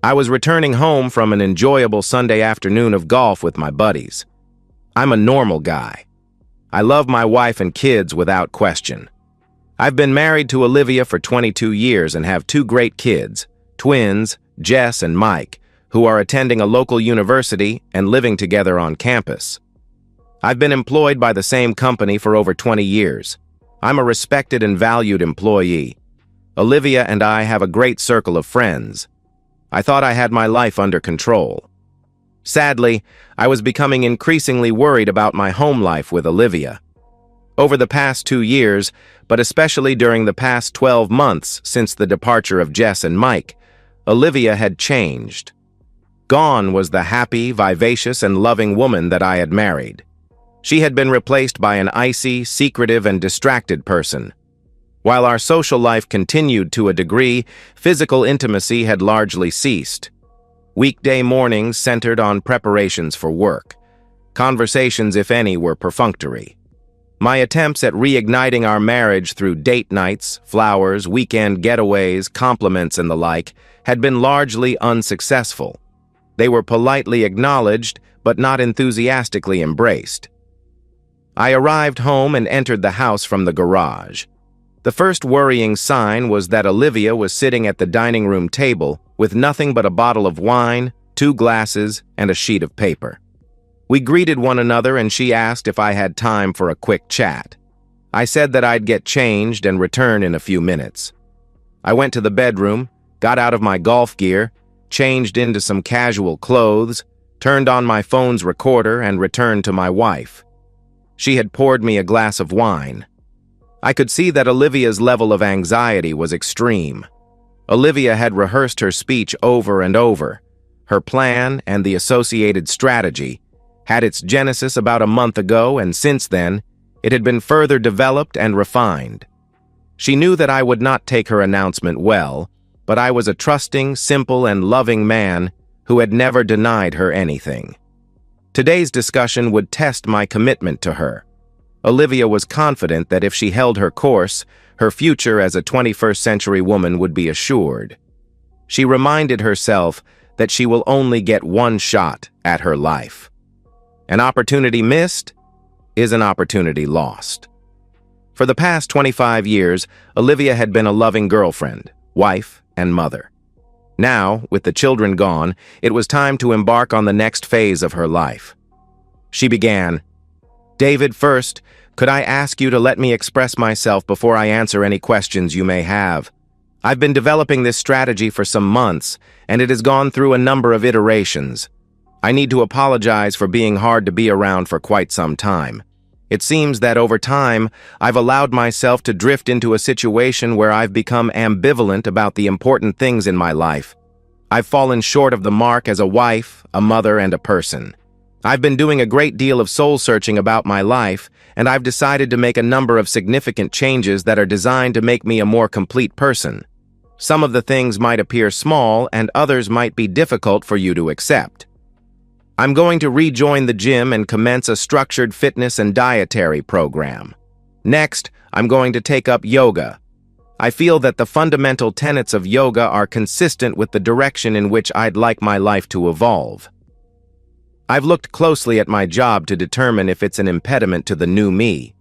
I was returning home from an enjoyable Sunday afternoon of golf with my buddies. I'm a normal guy. I love my wife and kids without question. I've been married to Olivia for 22 years and have two great kids, twins, Jess and Mike, who are attending a local university and living together on campus. I've been employed by the same company for over 20 years. I'm a respected and valued employee. Olivia and I have a great circle of friends. I thought I had my life under control. Sadly, I was becoming increasingly worried about my home life with Olivia. Over the past 2 years, but especially during the past 12 months since the departure of Jess and Mike, Olivia had changed. Gone was the happy, vivacious, and loving woman that I had married. She had been replaced by an icy, secretive, and distracted person. While our social life continued to a degree, physical intimacy had largely ceased. Weekday mornings centered on preparations for work. Conversations, if any, were perfunctory. My attempts at reigniting our marriage through date nights, flowers, weekend getaways, compliments, and the like had been largely unsuccessful. They were politely acknowledged, but not enthusiastically embraced. I arrived home and entered the house from the garage. The first worrying sign was that Olivia was sitting at the dining room table with nothing but a bottle of wine, 2 glasses, and a sheet of paper. We greeted one another and she asked if I had time for a quick chat. I said that I'd get changed and return in a few minutes. I went to the bedroom, got out of my golf gear, changed into some casual clothes, turned on my phone's recorder, and returned to my wife. She had poured me a glass of wine. I could see that Olivia's level of anxiety was extreme. Olivia had rehearsed her speech over and over. Her plan and the associated strategy had its genesis about a month ago, and since then, it had been further developed and refined. She knew that I would not take her announcement well, but I was a trusting, simple, and loving man who had never denied her anything. Today's discussion would test my commitment to her. Olivia was confident that if she held her course, her future as a 21st century woman would be assured. She reminded herself that she will only get one shot at her life. An opportunity missed is an opportunity lost. For the past 25 years, Olivia had been a loving girlfriend, wife, and mother. Now, with the children gone, it was time to embark on the next phase of her life. She began, "David, first, could I ask you to let me express myself before I answer any questions you may have? I've been developing this strategy for some months, and it has gone through a number of iterations. I need to apologize for being hard to be around for quite some time. It seems that over time, I've allowed myself to drift into a situation where I've become ambivalent about the important things in my life. I've fallen short of the mark as a wife, a mother, and a person. I've been doing a great deal of soul-searching about my life, and I've decided to make a number of significant changes that are designed to make me a more complete person. Some of the things might appear small, and others might be difficult for you to accept. I'm going to rejoin the gym and commence a structured fitness and dietary program. Next, I'm going to take up yoga. I feel that the fundamental tenets of yoga are consistent with the direction in which I'd like my life to evolve. I've looked closely at my job to determine if it's an impediment to the new me.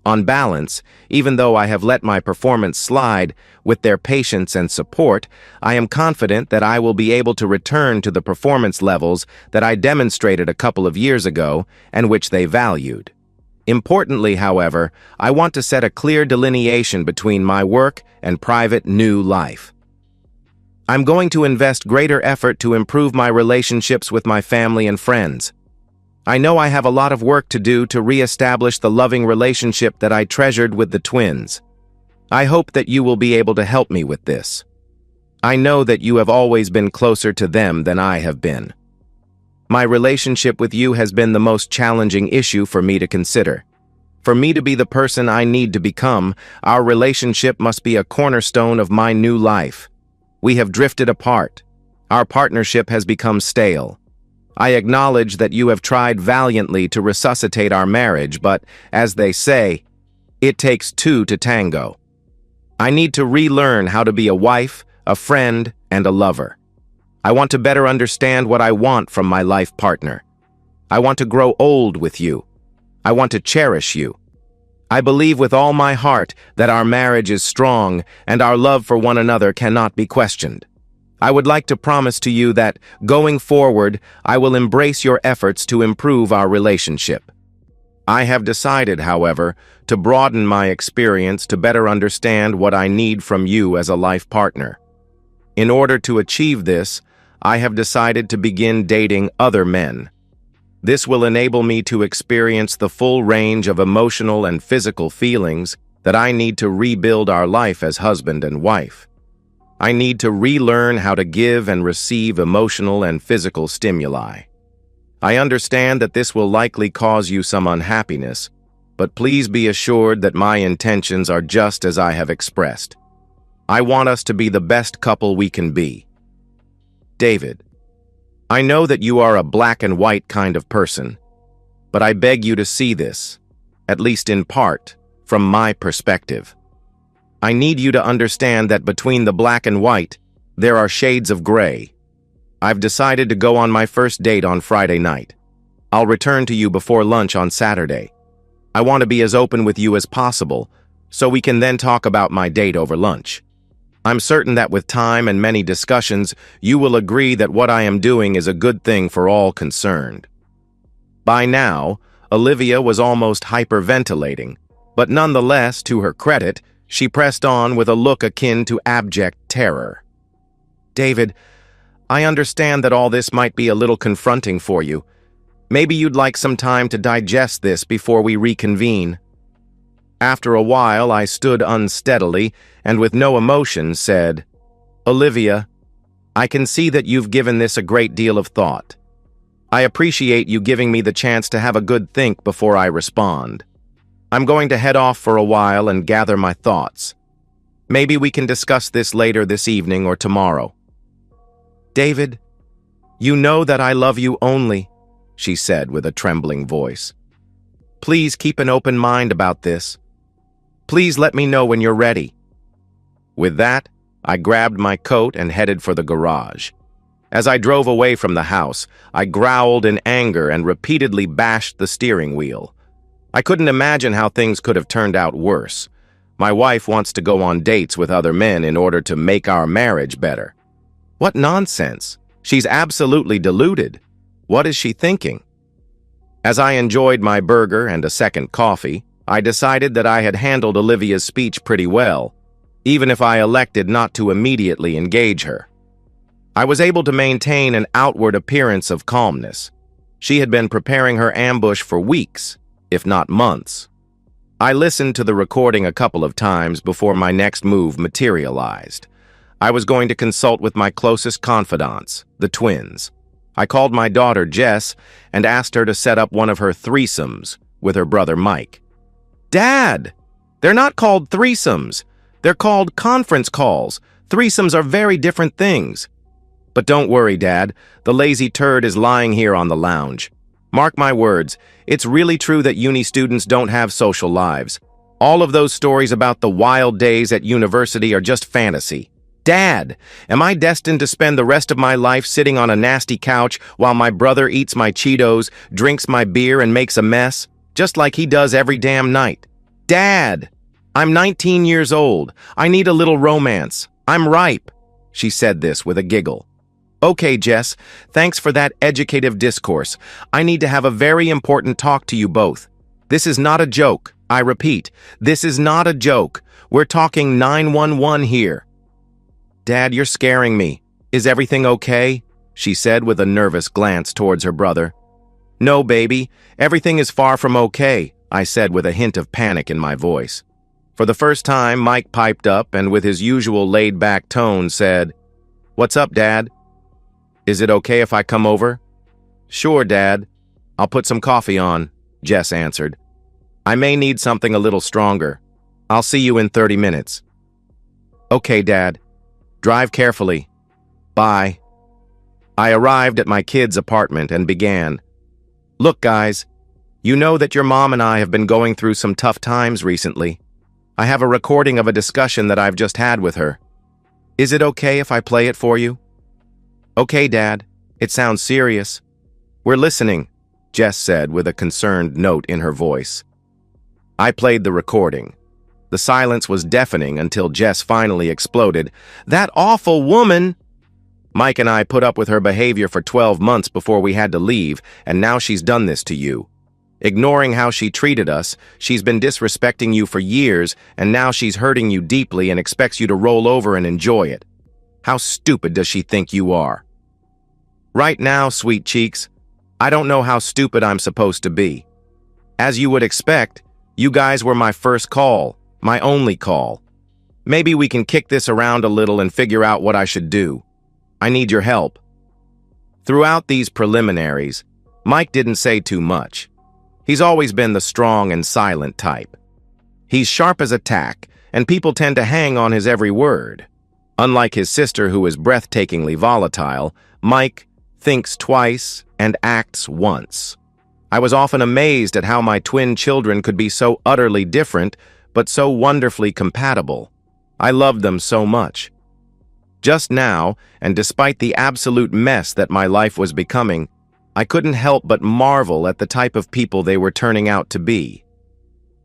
On balance, even though I have let my performance slide, with their patience and support, I am confident that I will be able to return to the performance levels that I demonstrated a couple of years ago and which they valued. Importantly, however, I want to set a clear delineation between my work and private new life. I'm going to invest greater effort to improve my relationships with my family and friends. I know I have a lot of work to do to re-establish the loving relationship that I treasured with the twins. I hope that you will be able to help me with this. I know that you have always been closer to them than I have been. My relationship with you has been the most challenging issue for me to consider. For me to be the person I need to become, our relationship must be a cornerstone of my new life. We have drifted apart. Our partnership has become stale. I acknowledge that you have tried valiantly to resuscitate our marriage, but, as they say, it takes two to tango. I need to relearn how to be a wife, a friend, and a lover. I want to better understand what I want from my life partner. I want to grow old with you. I want to cherish you. I believe with all my heart that our marriage is strong and our love for one another cannot be questioned. I would like to promise to you that, going forward, I will embrace your efforts to improve our relationship. I have decided, however, to broaden my experience to better understand what I need from you as a life partner. In order to achieve this, I have decided to begin dating other men. This will enable me to experience the full range of emotional and physical feelings that I need to rebuild our life as husband and wife. I need to relearn how to give and receive emotional and physical stimuli. I understand that this will likely cause you some unhappiness, but please be assured that my intentions are just as I have expressed. I want us to be the best couple we can be. David, I know that you are a black and white kind of person, but I beg you to see this, at least in part, from my perspective. I need you to understand that between the black and white, there are shades of gray. I've decided to go on my first date on Friday night. I'll return to you before lunch on Saturday. I want to be as open with you as possible, so we can then talk about my date over lunch. I'm certain that with time and many discussions, you will agree that what I am doing is a good thing for all concerned. By now, Olivia was almost hyperventilating, but nonetheless, to her credit, she pressed on with a look akin to abject terror. David, I understand that all this might be a little confronting for you. Maybe you'd like some time to digest this before we reconvene. After a while, I stood unsteadily and with no emotion said, Olivia, I can see that you've given this a great deal of thought. I appreciate you giving me the chance to have a good think before I respond. I'm going to head off for a while and gather my thoughts. Maybe we can discuss this later this evening or tomorrow. David, you know that I love you only, she said with a trembling voice. Please keep an open mind about this. Please let me know when you're ready. With that, I grabbed my coat and headed for the garage. As I drove away from the house, I growled in anger and repeatedly bashed the steering wheel. I couldn't imagine how things could have turned out worse. My wife wants to go on dates with other men in order to make our marriage better. What nonsense! She's absolutely deluded. What is she thinking? As I enjoyed my burger and a second coffee, I decided that I had handled Olivia's speech pretty well, even if I elected not to immediately engage her. I was able to maintain an outward appearance of calmness. She had been preparing her ambush for weeks, if not months. I listened to the recording a couple of times before my next move materialized. I was going to consult with my closest confidants, the twins. I called my daughter Jess and asked her to set up one of her threesomes with her brother Mike. Dad! They're not called threesomes. They're called conference calls. Threesomes are very different things. But don't worry, Dad. The lazy turd is lying here on the lounge. Mark my words, it's really true that uni students don't have social lives. All of those stories about the wild days at university are just fantasy. Dad, am I destined to spend the rest of my life sitting on a nasty couch while my brother eats my Cheetos, drinks my beer, and makes a mess, just like he does every damn night? Dad, I'm 19 years old. I need a little romance. I'm ripe. She said this with a giggle. Okay, Jess, thanks for that educative discourse. I need to have a very important talk to you both. This is not a joke. I repeat, this is not a joke. We're talking 911 here. Dad, you're scaring me. Is everything okay? She said with a nervous glance towards her brother. No, baby. Everything is far from okay, I said with a hint of panic in my voice. For the first time, Mike piped up and with his usual laid-back tone said, What's up, Dad? Is it okay if I come over? Sure, Dad. I'll put some coffee on, Jess answered. I may need something a little stronger. I'll see you in 30 minutes. Okay, Dad. Drive carefully. Bye. I arrived at my kids' apartment and began. Look, guys, you know that your mom and I have been going through some tough times recently. I have a recording of a discussion that I've just had with her. Is it okay if I play it for you? Okay, Dad. It sounds serious. We're listening, Jess said with a concerned note in her voice. I played the recording. The silence was deafening until Jess finally exploded. That awful woman! Mike and I put up with her behavior for 12 months before we had to leave, and now she's done this to you. Ignoring how she treated us, she's been disrespecting you for years, and now she's hurting you deeply and expects you to roll over and enjoy it. How stupid does she think you are? Right now, sweet cheeks, I don't know how stupid I'm supposed to be. As you would expect, you guys were my first call, my only call. Maybe we can kick this around a little and figure out what I should do. I need your help. Throughout these preliminaries, Mike didn't say too much. He's always been the strong and silent type. He's sharp as a tack, and people tend to hang on his every word. Unlike his sister, who is breathtakingly volatile, Mike thinks twice and acts once. I was often amazed at how my twin children could be so utterly different, but so wonderfully compatible. I loved them so much. Just now, and despite the absolute mess that my life was becoming, I couldn't help but marvel at the type of people they were turning out to be.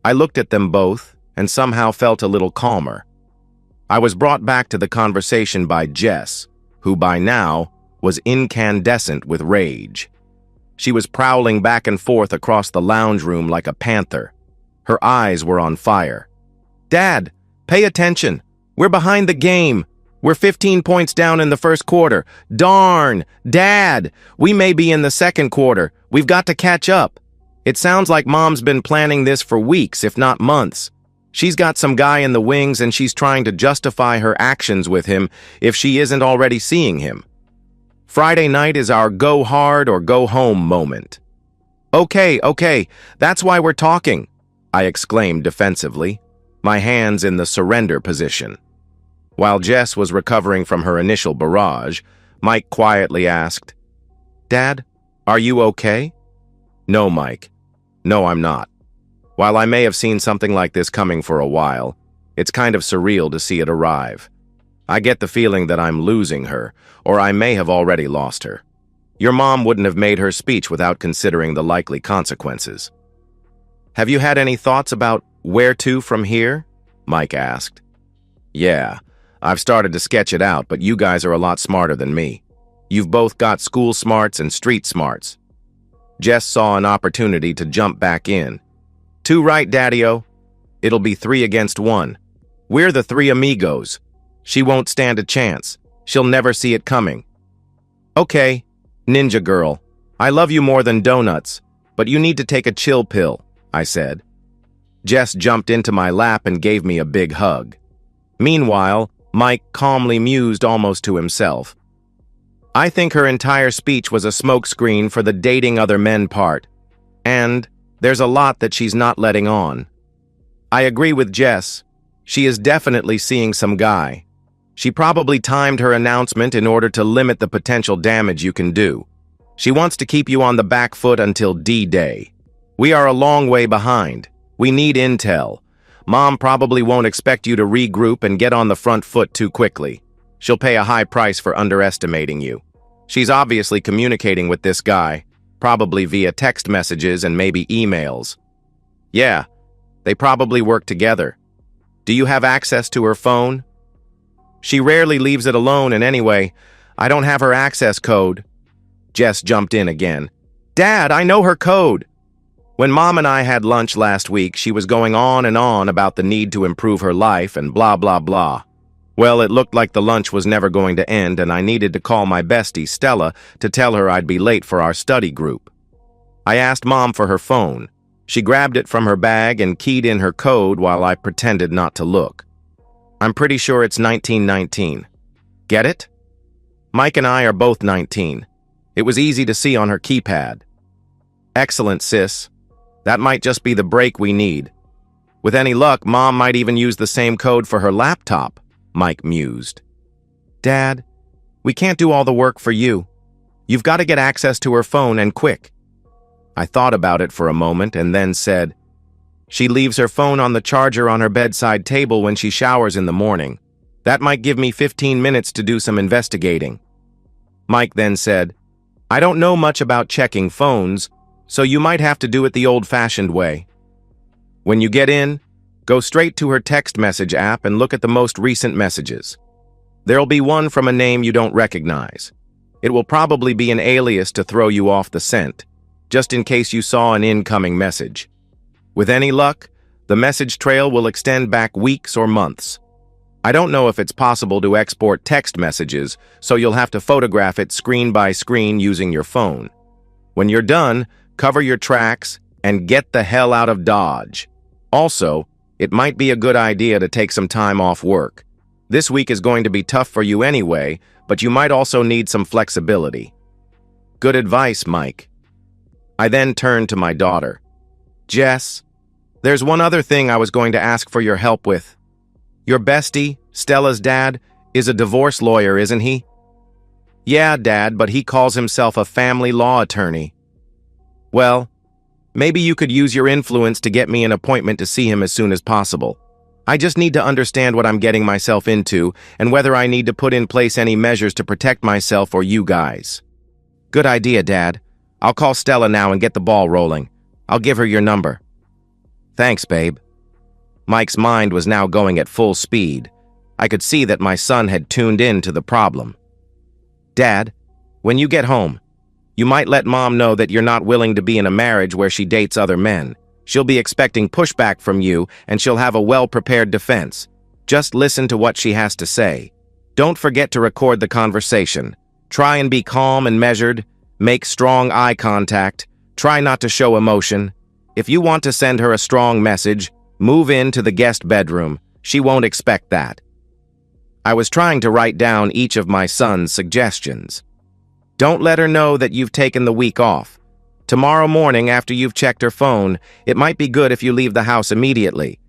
I looked at them both and somehow felt a little calmer. I was brought back to the conversation by Jess, who by now was incandescent with rage. She was prowling back and forth across the lounge room like a panther. Her eyes were on fire. Dad, pay attention. We're behind the game. We're 15 points down in the first quarter. Darn! Dad! We may be in the second quarter. We've got to catch up. It sounds like Mom's been planning this for weeks, if not months. She's got some guy in the wings and she's trying to justify her actions with him if she isn't already seeing him. Friday night is our go hard or go home moment. Okay, that's why we're talking, I exclaimed defensively, my hands in the surrender position. While Jess was recovering from her initial barrage, Mike quietly asked, Dad, are you okay? No, Mike. No, I'm not. While I may have seen something like this coming for a while, it's kind of surreal to see it arrive. I get the feeling that I'm losing her, or I may have already lost her. Your mom wouldn't have made her speech without considering the likely consequences. Have you had any thoughts about where to from here? Mike asked. Yeah, I've started to sketch it out, but you guys are a lot smarter than me. You've both got school smarts and street smarts. Jess saw an opportunity to jump back in. Too right, Daddy-o. It'll be 3 against 1. We're the 3 amigos. She won't stand a chance. She'll never see it coming. Okay, Ninja Girl, I love you more than donuts, but you need to take a chill pill, I said. Jess jumped into my lap and gave me a big hug. Meanwhile, Mike calmly mused almost to himself. I think her entire speech was a smokescreen for the dating other men part, and there's a lot that she's not letting on. I agree with Jess. She is definitely seeing some guy. She probably timed her announcement in order to limit the potential damage you can do. She wants to keep you on the back foot until D-Day. We are a long way behind. We need intel. Mom probably won't expect you to regroup and get on the front foot too quickly. She'll pay a high price for underestimating you. She's obviously communicating with this guy, probably via text messages and maybe emails. Yeah, they probably work together. Do you have access to her phone? She rarely leaves it alone, and anyway, I don't have her access code. Jess jumped in again. Dad, I know her code. When Mom and I had lunch last week, she was going on and on about the need to improve her life and blah, blah, blah. Well, it looked like the lunch was never going to end, and I needed to call my bestie, Stella, to tell her I'd be late for our study group. I asked Mom for her phone. She grabbed it from her bag and keyed in her code while I pretended not to look. I'm pretty sure it's 1919. Get it? Mike and I are both 19. It was easy to see on her keypad. Excellent, sis. That might just be the break we need. With any luck, Mom might even use the same code for her laptop, Mike mused. Dad, we can't do all the work for you. You've got to get access to her phone, and quick. I thought about it for a moment and then said, she leaves her phone on the charger on her bedside table when she showers in the morning. That might give me 15 minutes to do some investigating. Mike then said, I don't know much about checking phones, so you might have to do it the old-fashioned way. When you get in, go straight to her text message app and look at the most recent messages. There'll be one from a name you don't recognize. It will probably be an alias to throw you off the scent, just in case you saw an incoming message. With any luck, the message trail will extend back weeks or months. I don't know if it's possible to export text messages, so you'll have to photograph it screen by screen using your phone. When you're done, cover your tracks and get the hell out of Dodge. Also, it might be a good idea to take some time off work. This week is going to be tough for you anyway, but you might also need some flexibility. Good advice, Mike. I then turned to my daughter. Jess, there's one other thing I was going to ask for your help with. Your bestie, Stella's dad, is a divorce lawyer, isn't he? Yeah, Dad, but he calls himself a family law attorney. Well, maybe you could use your influence to get me an appointment to see him as soon as possible. I just need to understand what I'm getting myself into and whether I need to put in place any measures to protect myself or you guys. Good idea, Dad. I'll call Stella now and get the ball rolling. I'll give her your number. Thanks, babe. Mike's mind was now going at full speed. I could see that my son had tuned in to the problem. Dad, when you get home, you might let Mom know that you're not willing to be in a marriage where she dates other men. She'll be expecting pushback from you, and she'll have a well-prepared defense. Just listen to what she has to say. Don't forget to record the conversation. Try and be calm and measured. Make strong eye contact. Try not to show emotion. If you want to send her a strong message, move into the guest bedroom. She won't expect that. I was trying to write down each of my son's suggestions. Don't let her know that you've taken the week off. Tomorrow morning, after you've checked her phone, it might be good if you leave the house immediately.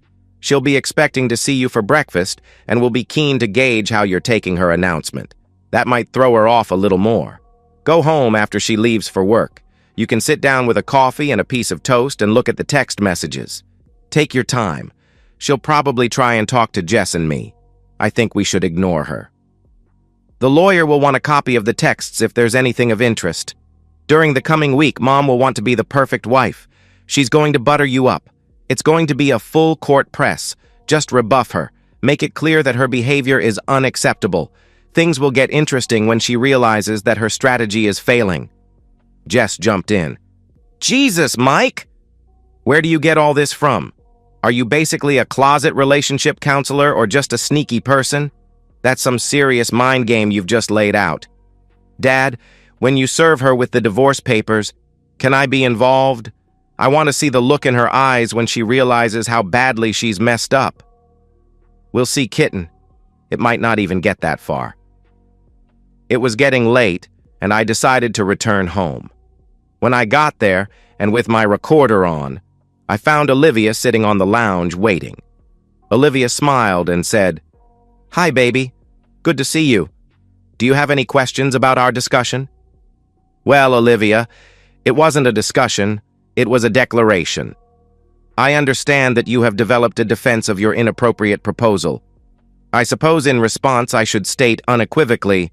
She'll be expecting to see you for breakfast and will be keen to gauge how you're taking her announcement. That might throw her off a little more. Go home after she leaves for work. You can sit down with a coffee and a piece of toast and look at the text messages. Take your time. She'll probably try and talk to Jess and me. I think we should ignore her. The lawyer will want a copy of the texts if there's anything of interest. During the coming week, Mom will want to be the perfect wife. She's going to butter you up. It's going to be a full court press. Just rebuff her. Make it clear that her behavior is unacceptable. Things will get interesting when she realizes that her strategy is failing. Jess jumped in. Jesus, Mike! Where do you get all this from? Are you basically a closet relationship counselor or just a sneaky person? That's some serious mind game you've just laid out. Dad, when you serve her with the divorce papers, can I be involved? I want to see the look in her eyes when she realizes how badly she's messed up. We'll see, kitten. It might not even get that far. It was getting late, and I decided to return home. When I got there, and with my recorder on, I found Olivia sitting on the lounge waiting. Olivia smiled and said, Hi, baby. Good to see you. Do you have any questions about our discussion? Well, Olivia, it wasn't a discussion, it was a declaration. I understand that you have developed a defense of your inappropriate proposal. I suppose in response I should state unequivocally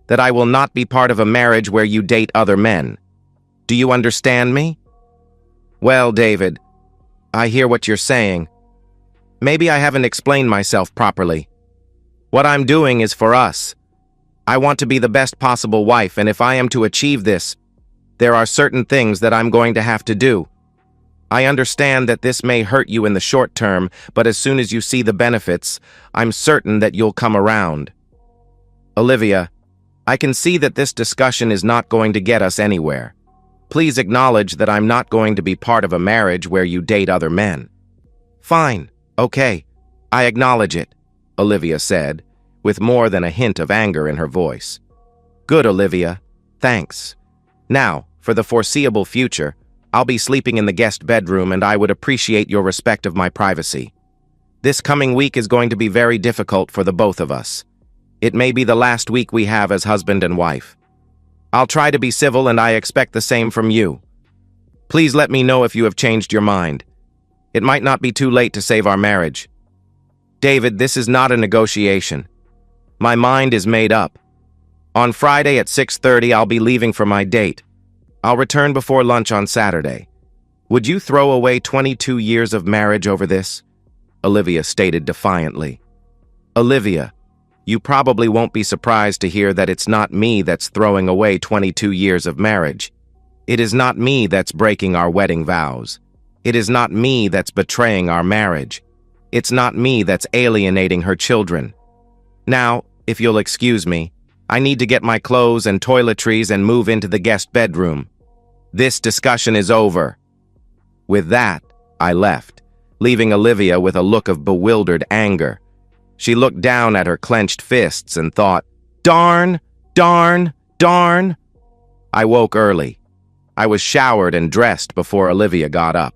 that I will not be part of a marriage where you date other men. Do you understand me? Well, David, I hear what you're saying. Maybe I haven't explained myself properly. What I'm doing is for us. I want to be the best possible wife, and if I am to achieve this, there are certain things that I'm going to have to do. I understand that this may hurt you in the short term, but as soon as you see the benefits, I'm certain that you'll come around. Olivia, I can see that this discussion is not going to get us anywhere. Please acknowledge that I'm not going to be part of a marriage where you date other men. Fine, okay, I acknowledge it, Olivia said, with more than a hint of anger in her voice. Good, Olivia. Thanks. Now, for the foreseeable future, I'll be sleeping in the guest bedroom and I would appreciate your respect of my privacy. This coming week is going to be very difficult for the both of us. It may be the last week we have as husband and wife. I'll try to be civil and I expect the same from you. Please let me know if you have changed your mind. It might not be too late to save our marriage. David, this is not a negotiation. My mind is made up. On Friday at 6:30, I'll be leaving for my date. I'll return before lunch on Saturday. Would you throw away 22 years of marriage over this? Olivia stated defiantly. Olivia, you probably won't be surprised to hear that it's not me that's throwing away 22 years of marriage. It is not me that's breaking our wedding vows. It is not me that's betraying our marriage. It's not me that's alienating her children. Now, if you'll excuse me, I need to get my clothes and toiletries and move into the guest bedroom. This discussion is over. With that, I left, leaving Olivia with a look of bewildered anger. She looked down at her clenched fists and thought, darn, darn, darn. I woke early. I was showered and dressed before Olivia got up.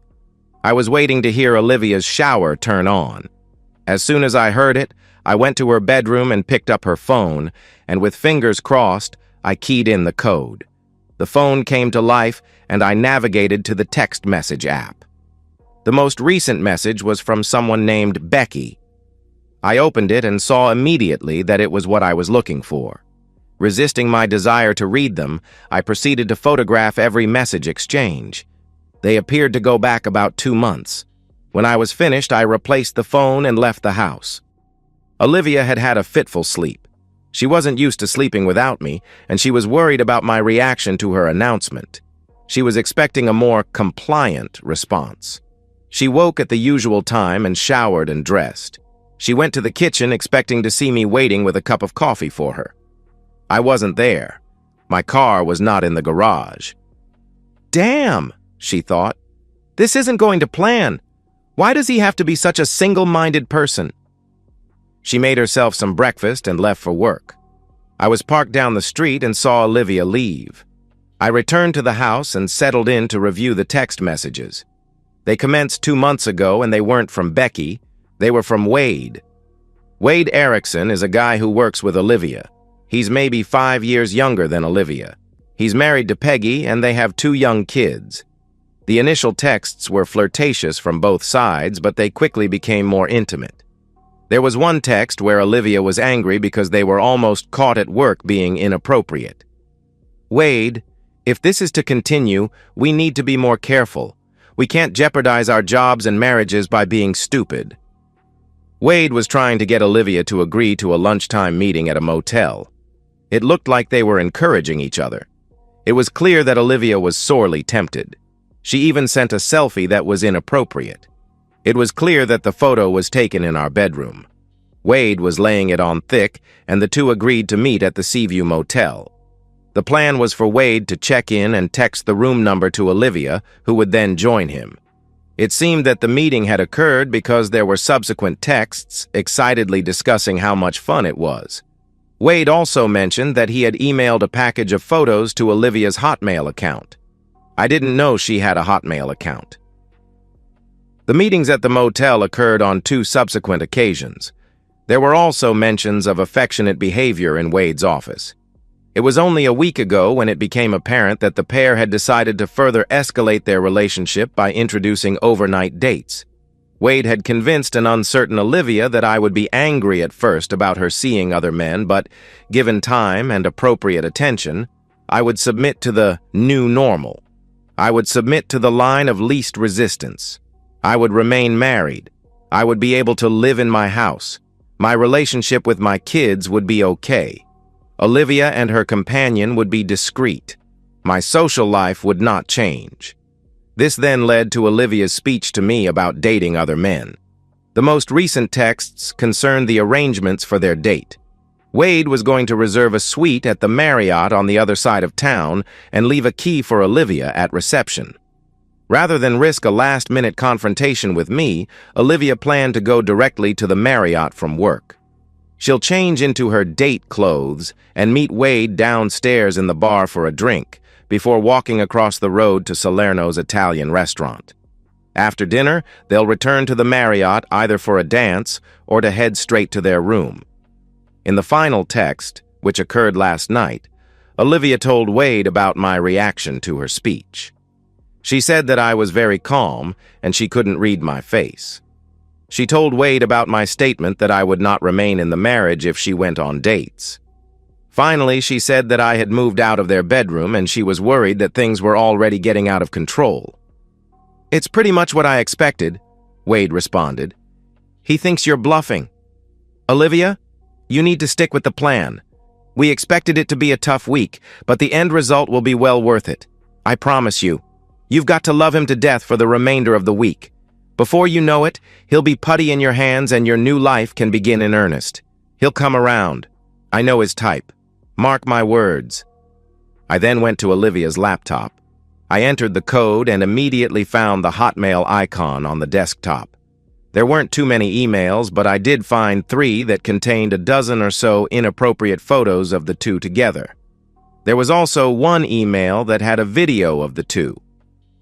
I was waiting to hear Olivia's shower turn on. As soon as I heard it, I went to her bedroom and picked up her phone, and with fingers crossed, I keyed in the code. The phone came to life, and I navigated to the text message app. The most recent message was from someone named Becky. I opened it and saw immediately that it was what I was looking for. Resisting my desire to read them, I proceeded to photograph every message exchange. They appeared to go back about 2 months. When I was finished, I replaced the phone and left the house. Olivia had had a fitful sleep. She wasn't used to sleeping without me, and she was worried about my reaction to her announcement. She was expecting a more compliant response. She woke at the usual time and showered and dressed. She went to the kitchen expecting to see me waiting with a cup of coffee for her. I wasn't there. My car was not in the garage. Damn, she thought. This isn't going to plan. Why does he have to be such a single-minded person? She made herself some breakfast and left for work. I was parked down the street and saw Olivia leave. I returned to the house and settled in to review the text messages. They commenced 2 months ago and they weren't from Becky. They were from Wade. Wade Erickson is a guy who works with Olivia. He's maybe 5 years younger than Olivia. He's married to Peggy and they have 2 young kids. The initial texts were flirtatious from both sides, but they quickly became more intimate. There was one text where Olivia was angry because they were almost caught at work being inappropriate. Wade, if this is to continue, we need to be more careful. We can't jeopardize our jobs and marriages by being stupid. Wade was trying to get Olivia to agree to a lunchtime meeting at a motel. It looked like they were encouraging each other. It was clear that Olivia was sorely tempted. She even sent a selfie that was inappropriate. It was clear that the photo was taken in our bedroom. Wade was laying it on thick, and the two agreed to meet at the Seaview Motel. The plan was for Wade to check in and text the room number to Olivia, who would then join him. It seemed that the meeting had occurred because there were subsequent texts excitedly discussing how much fun it was. Wade also mentioned that he had emailed a package of photos to Olivia's Hotmail account. I didn't know she had a Hotmail account. The meetings at the motel occurred on 2 subsequent occasions. There were also mentions of affectionate behavior in Wade's office. It was only a week ago when it became apparent that the pair had decided to further escalate their relationship by introducing overnight dates. Wade had convinced an uncertain Olivia that I would be angry at first about her seeing other men, but given time and appropriate attention, I would submit to the new normal. I would submit to the line of least resistance. I would remain married. I would be able to live in my house. My relationship with my kids would be okay. Olivia and her companion would be discreet. My social life would not change. This then led to Olivia's speech to me about dating other men. The most recent texts concerned the arrangements for their date. Wade was going to reserve a suite at the Marriott on the other side of town and leave a key for Olivia at reception. Rather than risk a last-minute confrontation with me, Olivia planned to go directly to the Marriott from work. She'll change into her date clothes and meet Wade downstairs in the bar for a drink before walking across the road to Salerno's Italian restaurant. After dinner, they'll return to the Marriott either for a dance or to head straight to their room. In the final text, which occurred last night, Olivia told Wade about my reaction to her speech. She said that I was very calm and she couldn't read my face. She told Wade about my statement that I would not remain in the marriage if she went on dates. Finally, she said that I had moved out of their bedroom and she was worried that things were already getting out of control. "It's pretty much what I expected," Wade responded. "He thinks you're bluffing. Olivia, you need to stick with the plan. We expected it to be a tough week, but the end result will be well worth it. I promise you. You've got to love him to death for the remainder of the week. Before you know it, he'll be putty in your hands and your new life can begin in earnest. He'll come around. I know his type. Mark my words." I then went to Olivia's laptop. I entered the code and immediately found the Hotmail icon on the desktop. There weren't too many emails, but I did find 3 that contained a dozen or so inappropriate photos of the two together. There was also one email that had a video of the two.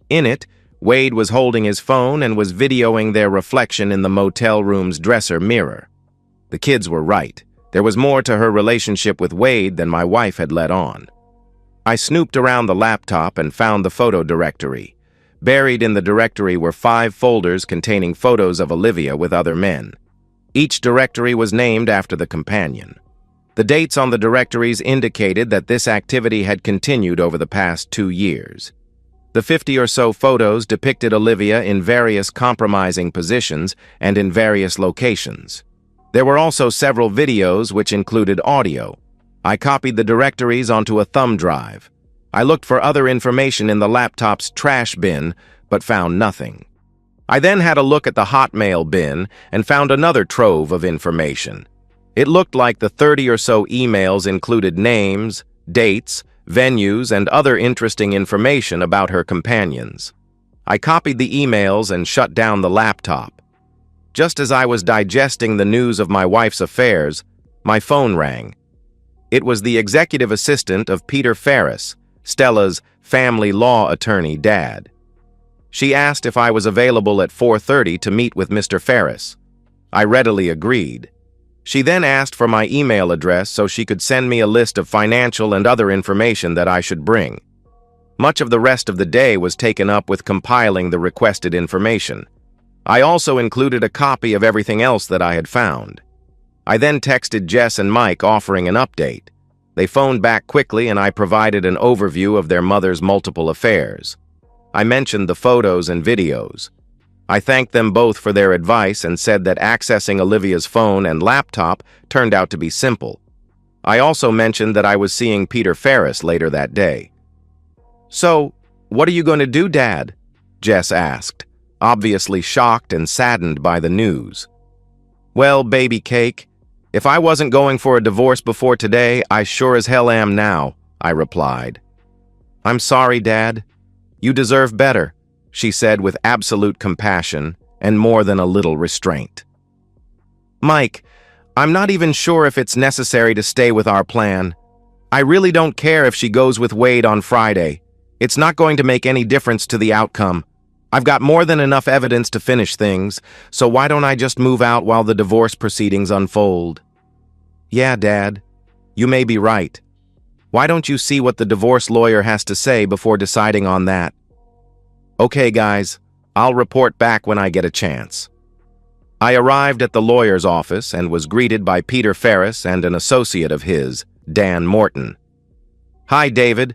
In it, Wade was holding his phone and was videoing their reflection in the motel room's dresser mirror. The kids were right. There was more to her relationship with Wade than my wife had let on. I snooped around the laptop and found the photo directory. Buried in the directory were 5 folders containing photos of Olivia with other men. Each directory was named after the companion. The dates on the directories indicated that this activity had continued over the past 2 years. The 50 or so photos depicted Olivia in various compromising positions and in various locations. There were also several videos which included audio. I copied the directories onto a thumb drive. I looked for other information in the laptop's trash bin, but found nothing. I then had a look at the Hotmail bin and found another trove of information. It looked like the 30 or so emails included names, dates, venues, and other interesting information about her companions. I copied the emails and shut down the laptop. Just as I was digesting the news of my wife's affairs, my phone rang. It was the executive assistant of Peter Ferris, Stella's family law attorney dad. She asked if I was available at 4:30 to meet with Mr. Ferris. I readily agreed. She then asked for my email address so she could send me a list of financial and other information that I should bring. Much of the rest of the day was taken up with compiling the requested information. I also included a copy of everything else that I had found. I then texted Jess and Mike offering an update. They phoned back quickly and I provided an overview of their mother's multiple affairs. I mentioned the photos and videos. I thanked them both for their advice and said that accessing Olivia's phone and laptop turned out to be simple. I also mentioned that I was seeing Peter Ferris later that day. "So, what are you going to do, Dad?" Jess asked, obviously shocked and saddened by the news. "Well, baby cake, if I wasn't going for a divorce before today, I sure as hell am now," I replied. "I'm sorry, Dad. You deserve better," she said with absolute compassion and more than a little restraint. "Mike, I'm not even sure if it's necessary to stay with our plan. I really don't care if she goes with Wade on Friday. It's not going to make any difference to the outcome. I've got more than enough evidence to finish things, so why don't I just move out while the divorce proceedings unfold?" "Yeah, Dad, you may be right. Why don't you see what the divorce lawyer has to say before deciding on that?" "Okay, guys, I'll report back when I get a chance." I arrived at the lawyer's office and was greeted by Peter Ferris and an associate of his, Dan Morton. "Hi, David.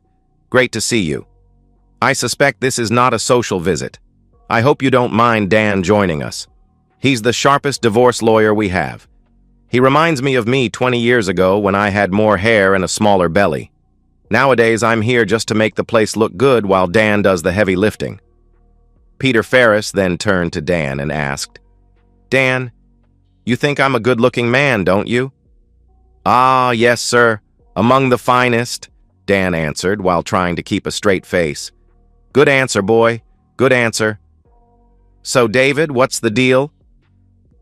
Great to see you. I suspect this is not a social visit. I hope you don't mind Dan joining us. He's the sharpest divorce lawyer we have. He reminds me of me 20 years ago when I had more hair and a smaller belly. Nowadays, I'm here just to make the place look good while Dan does the heavy lifting." Peter Ferris then turned to Dan and asked, "Dan, you think I'm a good-looking man, don't you?" "Ah, yes, sir. Among the finest," Dan answered while trying to keep a straight face. "Good answer, boy. Good answer. So, David, what's the deal?"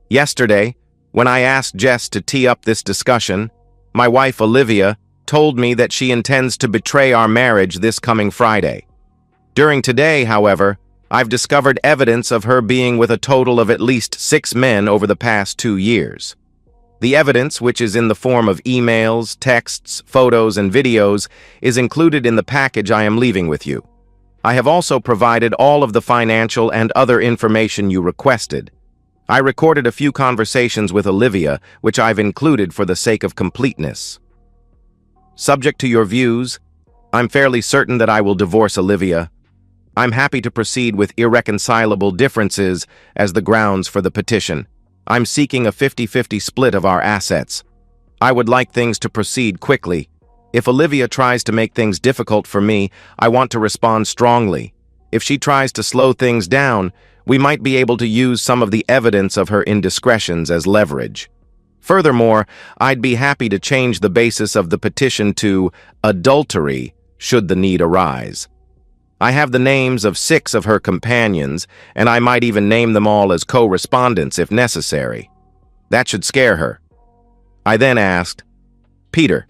"Yesterday, when I asked Jess to tee up this discussion, my wife Olivia told me that she intends to betray our marriage this coming Friday. During today, however, I've discovered evidence of her being with a total of at least 6 men over the past 2 years. The evidence, which is in the form of emails, texts, photos, and videos, is included in the package I am leaving with you. I have also provided all of the financial and other information you requested. I recorded a few conversations with Olivia, which I've included for the sake of completeness." Subject to your views, I'm fairly certain that I will divorce Olivia. I'm happy to proceed with irreconcilable differences as the grounds for the petition. I'm seeking a 50-50 split of our assets. I would like things to proceed quickly. If Olivia tries to make things difficult for me, I want to respond strongly. If she tries to slow things down, we might be able to use some of the evidence of her indiscretions as leverage. Furthermore, I'd be happy to change the basis of the petition to adultery should the need arise. I have the names of 6 of her companions, and I might even name them all as co-respondents if necessary. That should scare her. I then asked, Peter,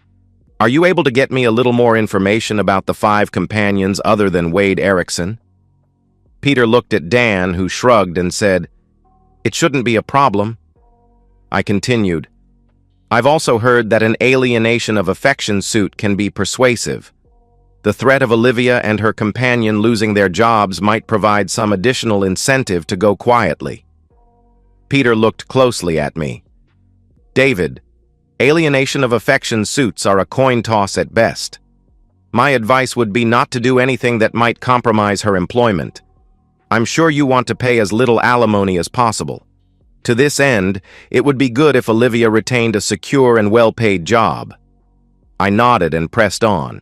are you able to get me a little more information about the 5 companions other than Wade Erickson? Peter looked at Dan, who shrugged and said, It shouldn't be a problem. I continued, I've also heard that an alienation of affection suit can be persuasive. The threat of Olivia and her companion losing their jobs might provide some additional incentive to go quietly. Peter looked closely at me. David, alienation of affection suits are a coin toss at best. My advice would be not to do anything that might compromise her employment. I'm sure you want to pay as little alimony as possible. To this end, it would be good if Olivia retained a secure and well-paid job. I nodded and pressed on.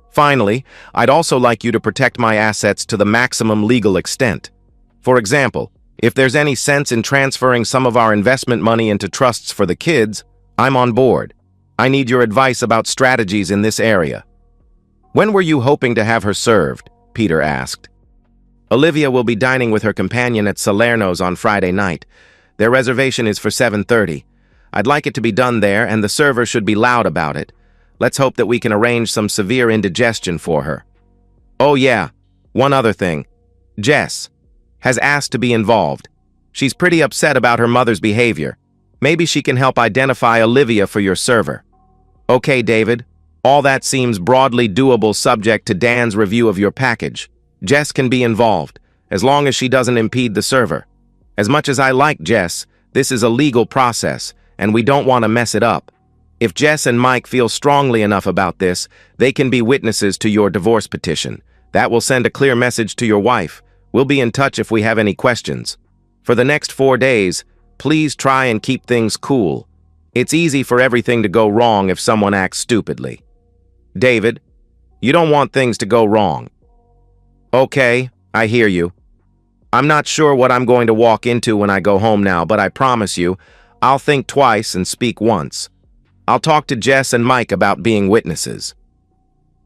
Finally, I'd also like you to protect my assets to the maximum legal extent. For example, if there's any sense in transferring some of our investment money into trusts for the kids, I'm on board. I need your advice about strategies in this area. When were you hoping to have her served? Peter asked. Olivia will be dining with her companion at Salerno's on Friday night. Their reservation is for 7:30. I'd like it to be done there, and the server should be loud about it. Let's hope that we can arrange some severe indigestion for her. Oh yeah, one other thing. Jess has asked to be involved. She's pretty upset about her mother's behavior. Maybe she can help identify Olivia for your server. Okay, David. All that seems broadly doable subject to Dan's review of your package. Jess can be involved, as long as she doesn't impede the server. As much as I like Jess, this is a legal process, and we don't want to mess it up. If Jess and Mike feel strongly enough about this, they can be witnesses to your divorce petition. That will send a clear message to your wife. We'll be in touch if we have any questions. For the next 4 days, please try and keep things cool. It's easy for everything to go wrong if someone acts stupidly. David, you don't want things to go wrong. Okay, I hear you. I'm not sure what I'm going to walk into when I go home now, but I promise you, I'll think twice and speak once. I'll talk to Jess and Mike about being witnesses.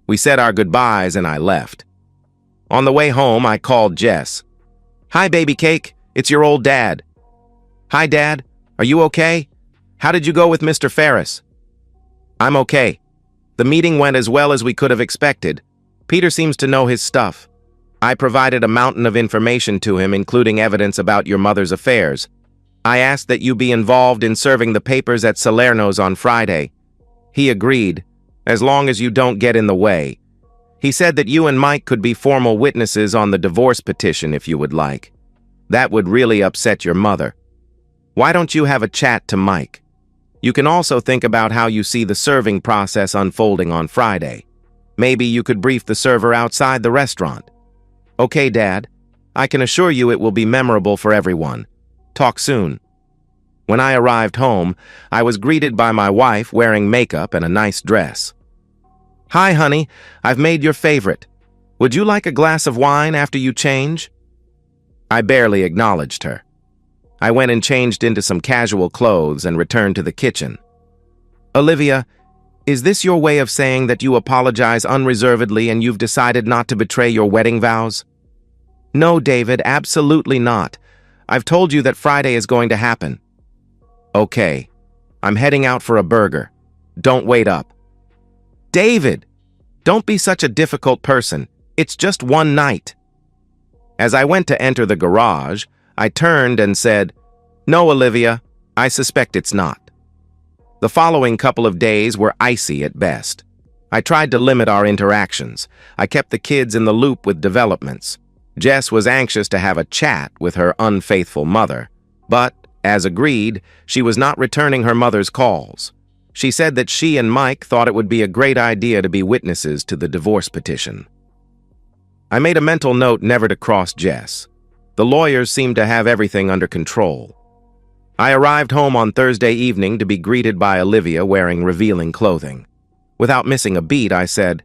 We said our goodbyes and I left. On the way home, I called Jess. Hi, baby cake. It's your old dad. Hi, Dad. Are you okay? How did you go with Mr. Ferris? I'm okay. The meeting went as well as we could have expected. Peter seems to know his stuff. I provided a mountain of information to him, including evidence about your mother's affairs. I asked that you be involved in serving the papers at Salerno's on Friday. He agreed, as long as you don't get in the way. He said that you and Mike could be formal witnesses on the divorce petition if you would like. That would really upset your mother. Why don't you have a chat to Mike? You can also think about how you see the serving process unfolding on Friday. Maybe you could brief the server outside the restaurant. Okay, Dad. I can assure you it will be memorable for everyone. Talk soon. When I arrived home, I was greeted by my wife wearing makeup and a nice dress. Hi, honey. I've made your favorite. Would you like a glass of wine after you change? I barely acknowledged her. I went and changed into some casual clothes and returned to the kitchen. Olivia, is this your way of saying that you apologize unreservedly and you've decided not to betray your wedding vows? No, David, absolutely not. I've told you that Friday is going to happen. Okay. I'm heading out for a burger. Don't wait up. David, don't be such a difficult person. It's just one night. As I went to enter the garage, I turned and said, No, Olivia, I suspect it's not. The following couple of days were icy at best. I tried to limit our interactions. I kept the kids in the loop with developments. Jess was anxious to have a chat with her unfaithful mother, but, as agreed, she was not returning her mother's calls. She said that she and Mike thought it would be a great idea to be witnesses to the divorce petition. I made a mental note never to cross Jess. The lawyers seemed to have everything under control. I arrived home on Thursday evening to be greeted by Olivia wearing revealing clothing. Without missing a beat, I said,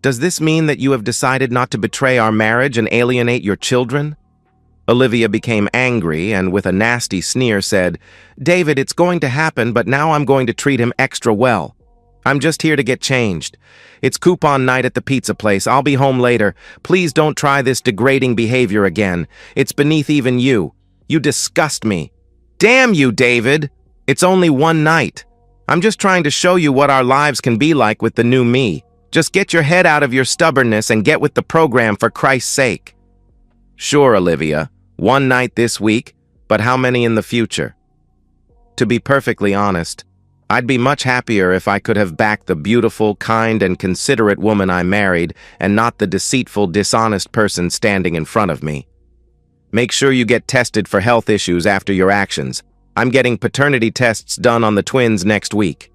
"Does this mean that you have decided not to betray our marriage and alienate your children?" Olivia became angry and with a nasty sneer said, "David, it's going to happen, but now I'm going to treat him extra well. I'm just here to get changed. It's coupon night at the pizza place. I'll be home later. Please don't try this degrading behavior again. It's beneath even you. You disgust me." "Damn you, David! It's only one night. I'm just trying to show you what our lives can be like with the new me. Just get your head out of your stubbornness and get with the program for Christ's sake." "Sure, Olivia. One night this week, but how many in the future?" To be perfectly honest, I'd be much happier if I could have backed the beautiful, kind, and considerate woman I married and not the deceitful, dishonest person standing in front of me. Make sure you get tested for health issues after your actions. I'm getting paternity tests done on the twins next week.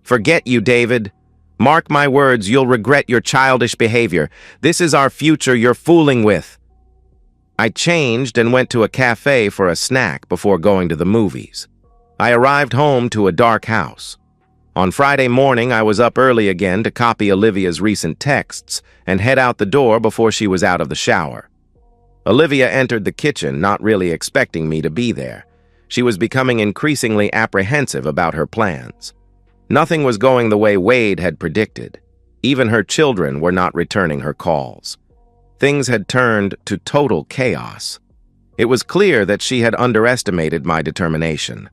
Forget you, David. Mark my words, you'll regret your childish behavior. This is our future you're fooling with. I changed and went to a cafe for a snack before going to the movies. I arrived home to a dark house. On Friday morning, I was up early again to copy Olivia's recent texts and head out the door before she was out of the shower. Olivia entered the kitchen, not really expecting me to be there. She was becoming increasingly apprehensive about her plans. Nothing was going the way Wade had predicted. Even her children were not returning her calls. Things had turned to total chaos. It was clear that she had underestimated my determination.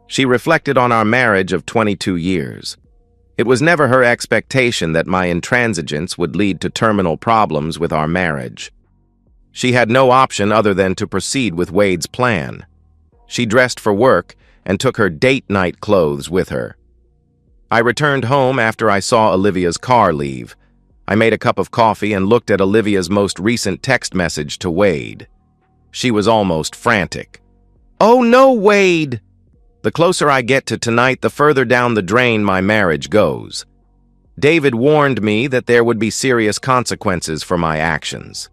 She reflected on our marriage of 22 years. It was never her expectation that my intransigence would lead to terminal problems with our marriage. She had no option other than to proceed with Wade's plan. She dressed for work and took her date night clothes with her. I returned home after I saw Olivia's car leave. I made a cup of coffee and looked at Olivia's most recent text message to Wade. She was almost frantic. "Oh no, Wade! The closer I get to tonight, the further down the drain my marriage goes. David warned me that there would be serious consequences for my actions.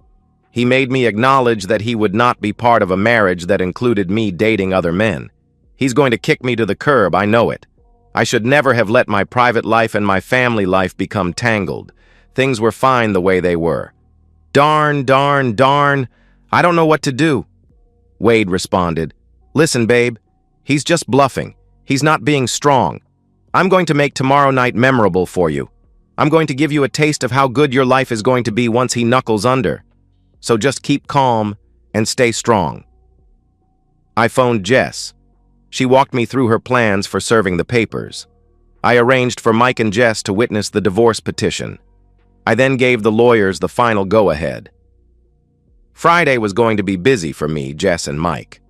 He made me acknowledge that he would not be part of a marriage that included me dating other men. He's going to kick me to the curb, I know it. I should never have let my private life and my family life become tangled. Things were fine the way they were. Darn, darn, darn. I don't know what to do." Wade responded, "Listen, babe, he's just bluffing. He's not being strong. I'm going to make tomorrow night memorable for you. I'm going to give you a taste of how good your life is going to be once he knuckles under. So just keep calm and stay strong." I phoned Jess. She walked me through her plans for serving the papers. I arranged for Mike and Jess to witness the divorce petition. I then gave the lawyers the final go-ahead. Friday was going to be busy for me, Jess, and Mike.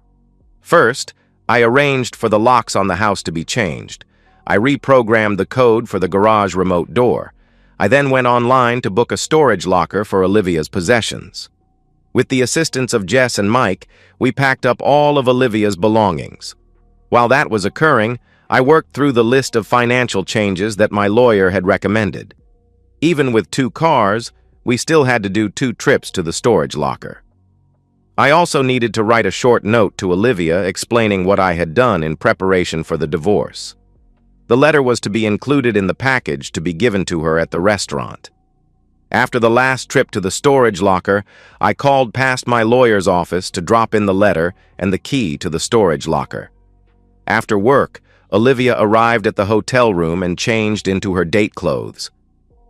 First, I arranged for the locks on the house to be changed. I reprogrammed the code for the garage remote door. I then went online to book a storage locker for Olivia's possessions. With the assistance of Jess and Mike, we packed up all of Olivia's belongings. While that was occurring, I worked through the list of financial changes that my lawyer had recommended. Even with 2 cars, we still had to do 2 trips to the storage locker. I also needed to write a short note to Olivia explaining what I had done in preparation for the divorce. The letter was to be included in the package to be given to her at the restaurant. After the last trip to the storage locker, I called past my lawyer's office to drop in the letter and the key to the storage locker. After work, Olivia arrived at the hotel room and changed into her date clothes.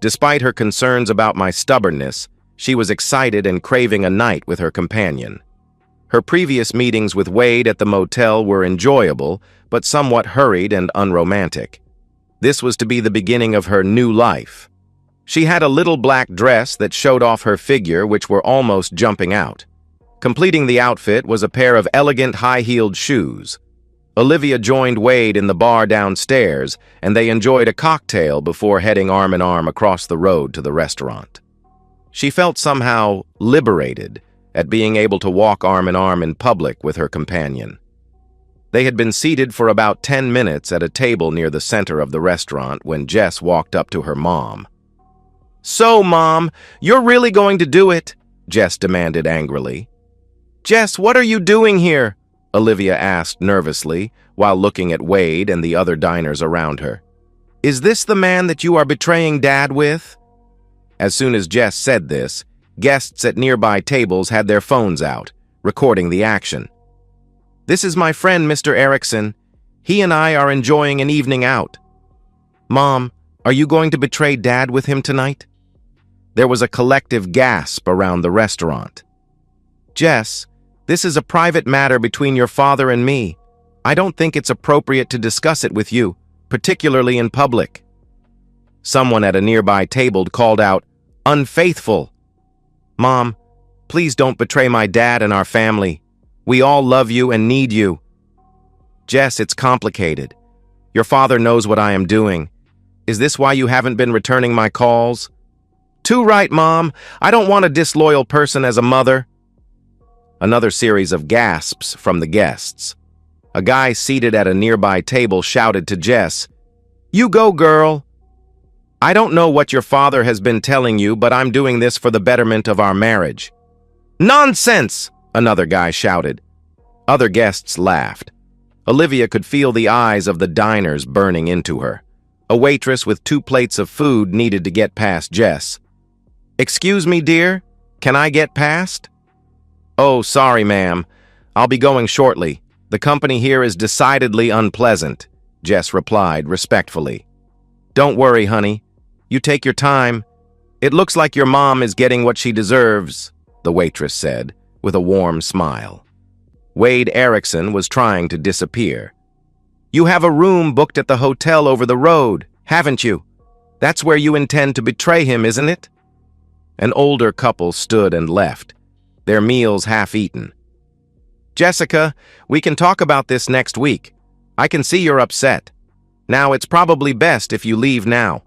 Despite her concerns about my stubbornness, she was excited and craving a night with her companion. Her previous meetings with Wade at the motel were enjoyable, but somewhat hurried and unromantic. This was to be the beginning of her new life. She had a little black dress that showed off her figure, which were almost jumping out. Completing the outfit was a pair of elegant high-heeled shoes. Olivia joined Wade in the bar downstairs, and they enjoyed a cocktail before heading arm in arm across the road to the restaurant. She felt somehow liberated at being able to walk arm in arm in public with her companion. They had been seated for about 10 minutes at a table near the center of the restaurant when Jess walked up to her mom. "So, Mom, you're really going to do it?" Jess demanded angrily. "Jess, what are you doing here?" Olivia asked nervously while looking at Wade and the other diners around her. "Is this the man that you are betraying Dad with?" As soon as Jess said this, guests at nearby tables had their phones out, recording the action. "This is my friend, Mr. Erickson. He and I are enjoying an evening out." "Mom, are you going to betray Dad with him tonight?" There was a collective gasp around the restaurant. "Jess, this is a private matter between your father and me. I don't think it's appropriate to discuss it with you, particularly in public." Someone at a nearby table called out, "Unfaithful!" "Mom, please don't betray my dad and our family. We all love you and need you." "Jess, it's complicated. Your father knows what I am doing. Is this why you haven't been returning my calls?" "Too right, Mom. I don't want a disloyal person as a mother." Another series of gasps from the guests. A guy seated at a nearby table shouted to Jess, "You go, girl." "I don't know what your father has been telling you, but I'm doing this for the betterment of our marriage." "Nonsense!" another guy shouted. Other guests laughed. Olivia could feel the eyes of the diners burning into her. A waitress with 2 plates of food needed to get past Jess. "Excuse me, dear? Can I get past?" "Oh, sorry, ma'am. I'll be going shortly. The company here is decidedly unpleasant," Jess replied respectfully. "Don't worry, honey. You take your time. It looks like your mom is getting what she deserves," the waitress said, with a warm smile. Wade Erickson was trying to disappear. "You have a room booked at the hotel over the road, haven't you? That's where you intend to betray him, isn't it?" An older couple stood and left, their meals half-eaten. "Jessica, we can talk about this next week. I can see you're upset. Now, it's probably best if you leave now."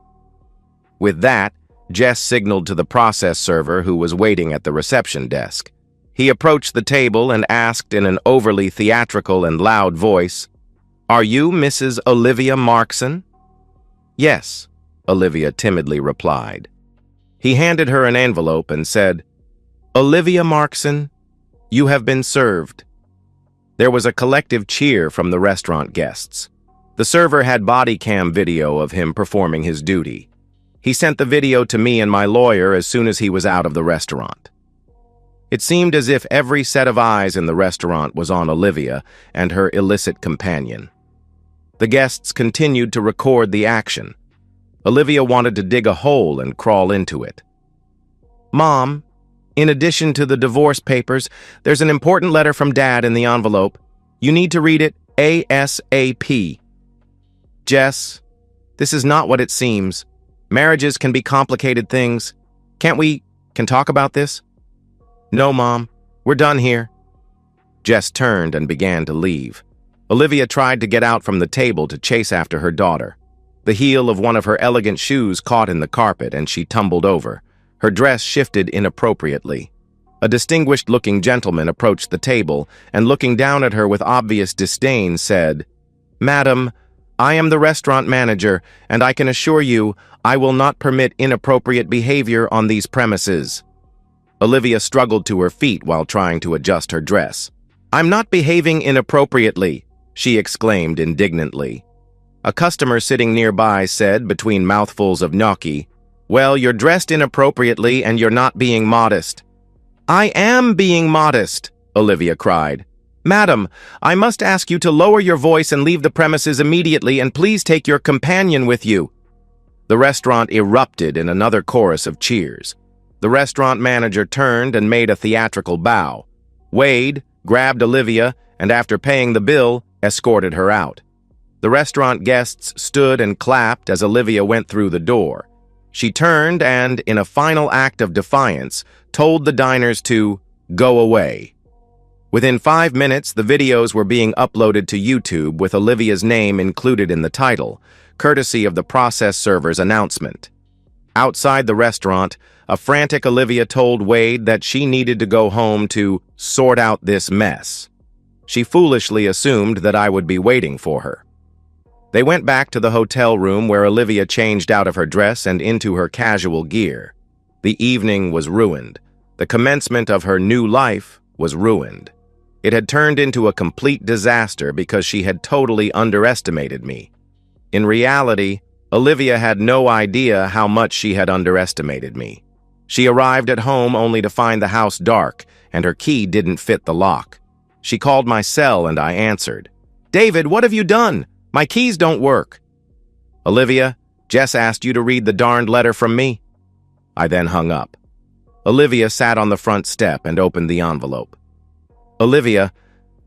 With that, Jess signaled to the process server who was waiting at the reception desk. He approached the table and asked in an overly theatrical and loud voice, "Are you Mrs. Olivia Markson?" "Yes," Olivia timidly replied. He handed her an envelope and said, "Olivia Markson, you have been served." There was a collective cheer from the restaurant guests. The server had body cam video of him performing his duty. He sent the video to me and my lawyer as soon as he was out of the restaurant. It seemed as if every set of eyes in the restaurant was on Olivia and her illicit companion. The guests continued to record the action. Olivia wanted to dig a hole and crawl into it. "Mom, in addition to the divorce papers, there's an important letter from Dad in the envelope. You need to read it ASAP." "Jess, this is not what it seems. Marriages can be complicated things. Can talk about this?" "No, Mom. We're done here." Jess turned and began to leave. Olivia tried to get out from the table to chase after her daughter. The heel of one of her elegant shoes caught in the carpet and she tumbled over. Her dress shifted inappropriately. A distinguished-looking gentleman approached the table and, looking down at her with obvious disdain, said, "Madam, I am the restaurant manager, and I can assure you I will not permit inappropriate behavior on these premises." Olivia struggled to her feet while trying to adjust her dress. "I'm not behaving inappropriately," she exclaimed indignantly. A customer sitting nearby said, between mouthfuls of gnocchi, "Well, you're dressed inappropriately and you're not being modest." "I am being modest," Olivia cried. "Madam, I must ask you to lower your voice and leave the premises immediately, and please take your companion with you." The restaurant erupted in another chorus of cheers. The restaurant manager turned and made a theatrical bow. Wade grabbed Olivia and, after paying the bill, escorted her out. The restaurant guests stood and clapped as Olivia went through the door. She turned and, in a final act of defiance, told the diners to go away. Within 5 minutes, the videos were being uploaded to YouTube with Olivia's name included in the title, courtesy of the process server's announcement. Outside the restaurant, a frantic Olivia told Wade that she needed to go home to sort out this mess. She foolishly assumed that I would be waiting for her. They went back to the hotel room where Olivia changed out of her dress and into her casual gear. The evening was ruined. The commencement of her new life was ruined. It had turned into a complete disaster because she had totally underestimated me. In reality, Olivia had no idea how much she had underestimated me. She arrived at home only to find the house dark, and her key didn't fit the lock. She called my cell and I answered. "David, what have you done? My keys don't work." "Olivia, Jess asked you to read the darned letter from me." I then hung up. Olivia sat on the front step and opened the envelope. "Olivia,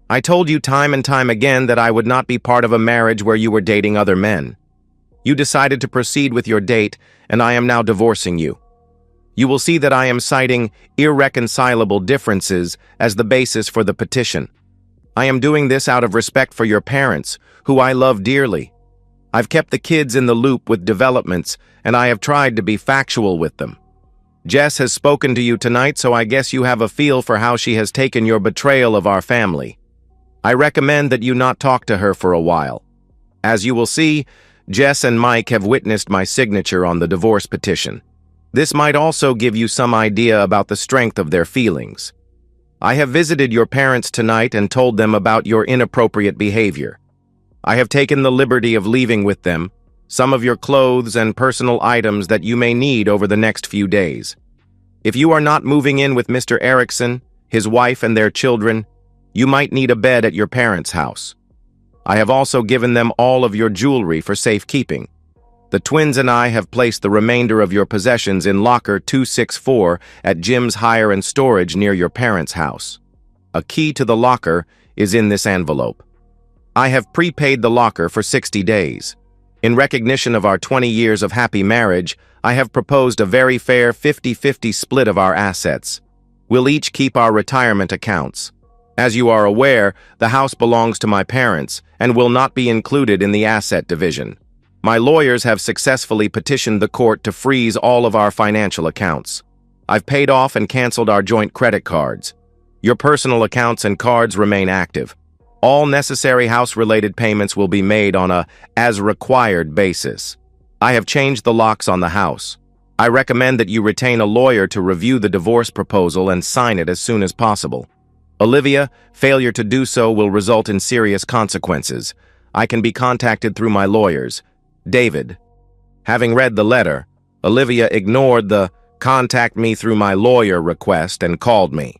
I told you time and time again that I would not be part of a marriage where you were dating other men. You decided to proceed with your date, and I am now divorcing you. You will see that I am citing irreconcilable differences as the basis for the petition. I am doing this out of respect for your parents, who I love dearly. I've kept the kids in the loop with developments, and I have tried to be factual with them. Jess has spoken to you tonight, so I guess you have a feel for how she has taken your betrayal of our family. I recommend that you not talk to her for a while. As you will see, Jess and Mike have witnessed my signature on the divorce petition. This might also give you some idea about the strength of their feelings. I have visited your parents tonight and told them about your inappropriate behavior. I have taken the liberty of leaving with them some of your clothes and personal items that you may need over the next few days. If you are not moving in with Mr. Erickson, his wife and their children, you might need a bed at your parents' house. I have also given them all of your jewelry for safekeeping. The twins and I have placed the remainder of your possessions in locker 264 at Jim's Hire and Storage near your parents' house. A key to the locker is in this envelope. I have prepaid the locker for 60 days. In recognition of our 20 years of happy marriage, I have proposed a very fair 50-50 split of our assets. We'll each keep our retirement accounts. As you are aware, the house belongs to my parents and will not be included in the asset division. My lawyers have successfully petitioned the court to freeze all of our financial accounts. I've paid off and canceled our joint credit cards. Your personal accounts and cards remain active. All necessary house-related payments will be made on a as-required basis. I have changed the locks on the house. I recommend that you retain a lawyer to review the divorce proposal and sign it as soon as possible. Olivia, failure to do so will result in serious consequences. I can be contacted through my lawyers. David. Having read the letter, Olivia ignored the "contact me through my lawyer" request and called me.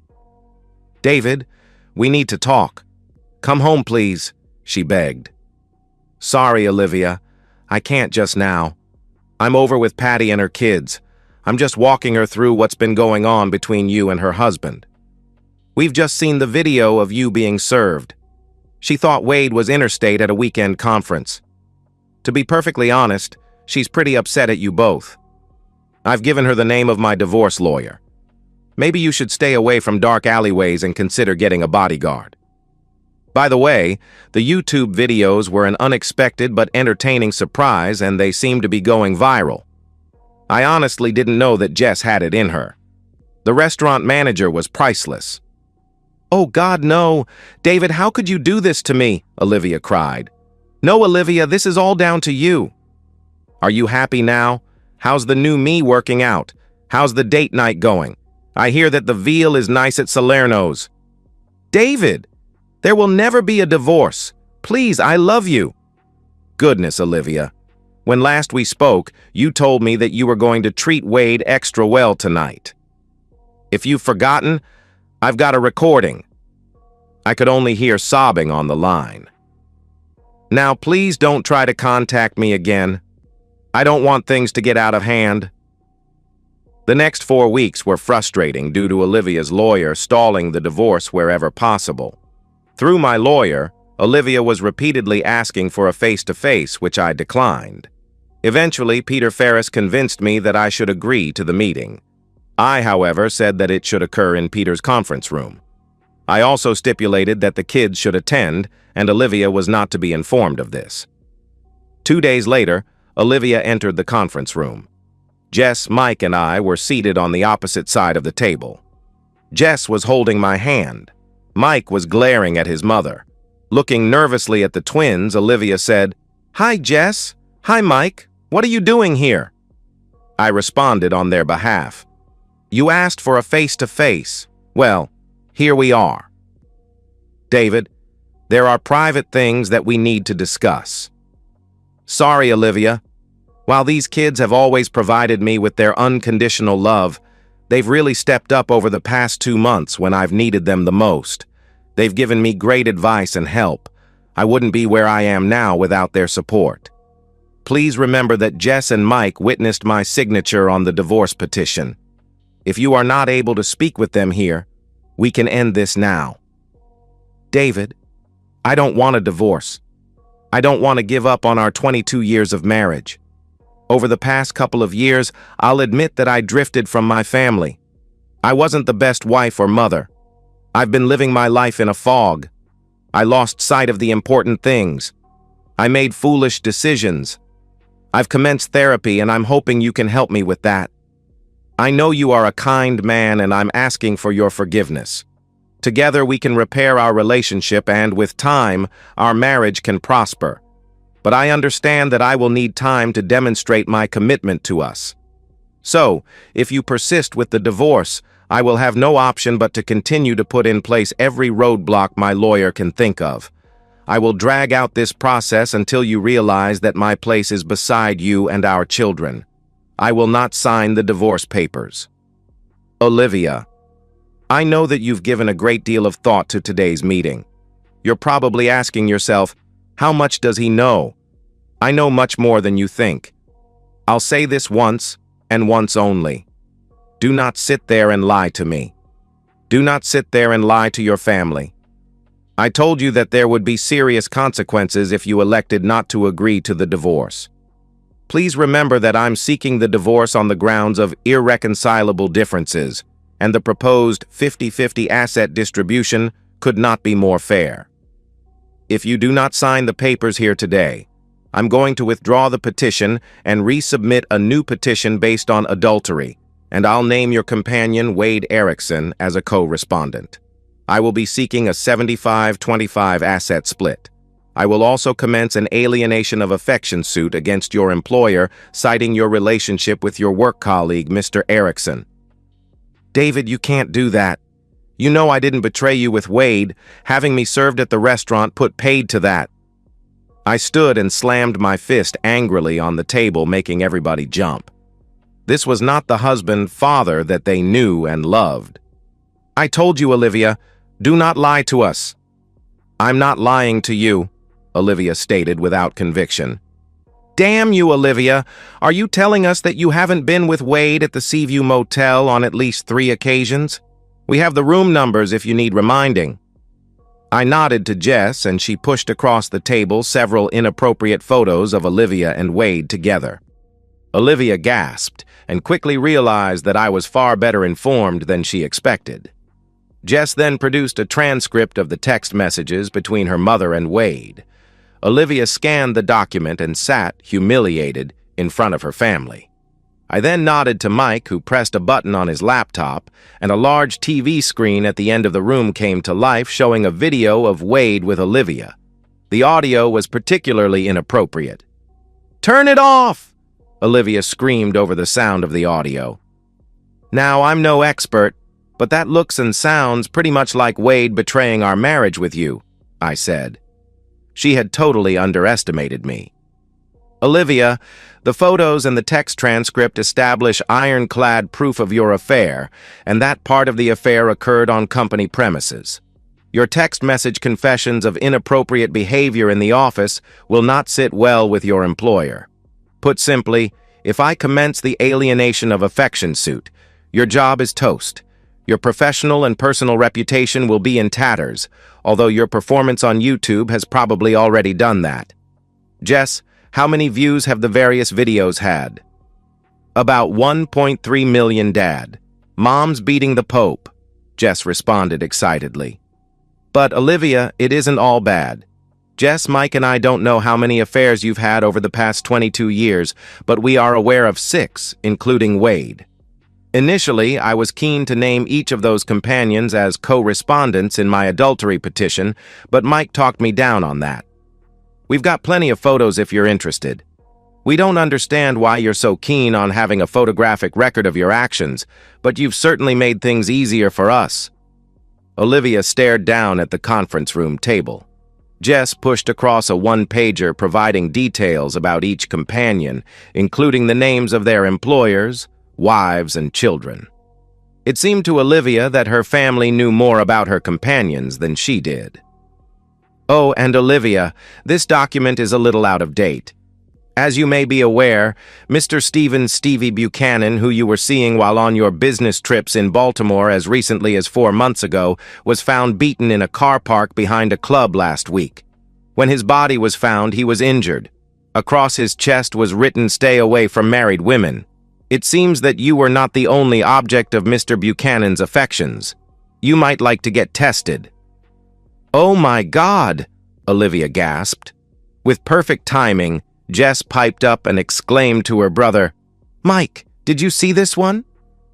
"David, we need to talk. Come home, please," she begged. "Sorry, Olivia. I can't just now. I'm over with Patty and her kids. I'm just walking her through what's been going on between you and her husband. We've just seen the video of you being served. She thought Wade was interstate at a weekend conference. To be perfectly honest, she's pretty upset at you both. I've given her the name of my divorce lawyer. Maybe you should stay away from dark alleyways and consider getting a bodyguard. By the way, the YouTube videos were an unexpected but entertaining surprise, and they seem to be going viral. I honestly didn't know that Jess had it in her. The restaurant manager was priceless." "Oh God, no! David, how could you do this to me?" Olivia cried. "No, Olivia, this is all down to you." "Are you happy now? How's the new me working out? How's the date night going? I hear that the veal is nice at Salerno's." "David! There will never be a divorce. Please, I love you." "Goodness, Olivia. When last we spoke, you told me that you were going to treat Wade extra well tonight. If you've forgotten, I've got a recording." I could only hear sobbing on the line. "Now, please don't try to contact me again. I don't want things to get out of hand." The next 4 weeks were frustrating due to Olivia's lawyer stalling the divorce wherever possible. Through my lawyer, Olivia was repeatedly asking for a face-to-face, which I declined. Eventually, Peter Ferris convinced me that I should agree to the meeting. I, however, said that it should occur in Peter's conference room. I also stipulated that the kids should attend, and Olivia was not to be informed of this. 2 days later, Olivia entered the conference room. Jess, Mike, and I were seated on the opposite side of the table. Jess was holding my hand. Mike was glaring at his mother. Looking nervously at the twins, Olivia said, "Hi, Jess. Hi, Mike. What are you doing here?" I responded on their behalf. "You asked for a face-to-face. Well, here we are." "David, there are private things that we need to discuss." "Sorry, Olivia. While these kids have always provided me with their unconditional love, they've really stepped up over the past 2 months when I've needed them the most. They've given me great advice and help. I wouldn't be where I am now without their support. Please remember that Jess and Mike witnessed my signature on the divorce petition. If you are not able to speak with them here, we can end this now." "David, I don't want a divorce. I don't want to give up on our 22 years of marriage. Over the past couple of years, I'll admit that I drifted from my family. I wasn't the best wife or mother. I've been living my life in a fog. I lost sight of the important things. I made foolish decisions. I've commenced therapy and I'm hoping you can help me with that. I know you are a kind man and I'm asking for your forgiveness. Together we can repair our relationship and, with time, our marriage can prosper. But I understand that I will need time to demonstrate my commitment to us. So, if you persist with the divorce, I will have no option but to continue to put in place every roadblock my lawyer can think of. I will drag out this process until you realize that my place is beside you and our children. I will not sign the divorce papers." Olivia, I know that you've given a great deal of thought to today's meeting. You're probably asking yourself, how much does he know? I know much more than you think. I'll say this once, and once only. Do not sit there and lie to me. Do not sit there and lie to your family. I told you that there would be serious consequences if you elected not to agree to the divorce. Please remember that I'm seeking the divorce on the grounds of irreconcilable differences, and the proposed 50-50 asset distribution could not be more fair. If you do not sign the papers here today, I'm going to withdraw the petition and resubmit a new petition based on adultery, and I'll name your companion, Wade Erickson, as a co-respondent. I will be seeking a 75-25 asset split. I will also commence an alienation of affection suit against your employer, citing your relationship with your work colleague, Mr. Erickson. David, you can't do that. You know I didn't betray you with Wade. Having me served at the restaurant put paid to that. I stood and slammed my fist angrily on the table, making everybody jump. This was not the husband-father that they knew and loved. I told you, Olivia, do not lie to us. I'm not lying to you, Olivia stated without conviction. Damn you, Olivia. Are you telling us that you haven't been with Wade at the Seaview Motel on at least 3 occasions? We have the room numbers if you need reminding. I nodded to Jess, and she pushed across the table several inappropriate photos of Olivia and Wade together. Olivia gasped and quickly realized that I was far better informed than she expected. Jess then produced a transcript of the text messages between her mother and Wade. Olivia scanned the document and sat, humiliated, in front of her family. I then nodded to Mike, who pressed a button on his laptop, and a large TV screen at the end of the room came to life, showing a video of Wade with Olivia. The audio was particularly inappropriate. "Turn it off!" Olivia screamed over the sound of the audio. Now, I'm no expert, but that looks and sounds pretty much like Wade betraying our marriage with you, I said. She had totally underestimated me. Olivia, the photos and the text transcript establish ironclad proof of your affair, and that part of the affair occurred on company premises. Your text message confessions of inappropriate behavior in the office will not sit well with your employer. Put simply, if I commence the alienation of affection suit, your job is toast. Your professional and personal reputation will be in tatters, although your performance on YouTube has probably already done that. Jess, how many views have the various videos had? About 1.3 million, Dad. Mom's beating the Pope, Jess responded excitedly. But, Olivia, it isn't all bad. Jess, Mike, and I don't know how many affairs you've had over the past 22 years, but we are aware of 6, including Wade. Initially, I was keen to name each of those companions as co-respondents in my adultery petition, but Mike talked me down on that. We've got plenty of photos if you're interested. We don't understand why you're so keen on having a photographic record of your actions, but you've certainly made things easier for us. Olivia stared down at the conference room table. Jess pushed across a one-pager providing details about each companion, including the names of their employers, wives, and children. It seemed to Olivia that her family knew more about her companions than she did. Oh, and Olivia, this document is a little out of date. As you may be aware, Mr. Stephen Stevie Buchanan, who you were seeing while on your business trips in Baltimore as recently as 4 months ago, was found beaten in a car park behind a club last week. When his body was found, he was injured. Across his chest was written, "Stay away from married women." It seems that you were not the only object of Mr. Buchanan's affections. You might like to get tested. Oh my God, Olivia gasped. With perfect timing, Jess piped up and exclaimed to her brother, "Mike, did you see this one?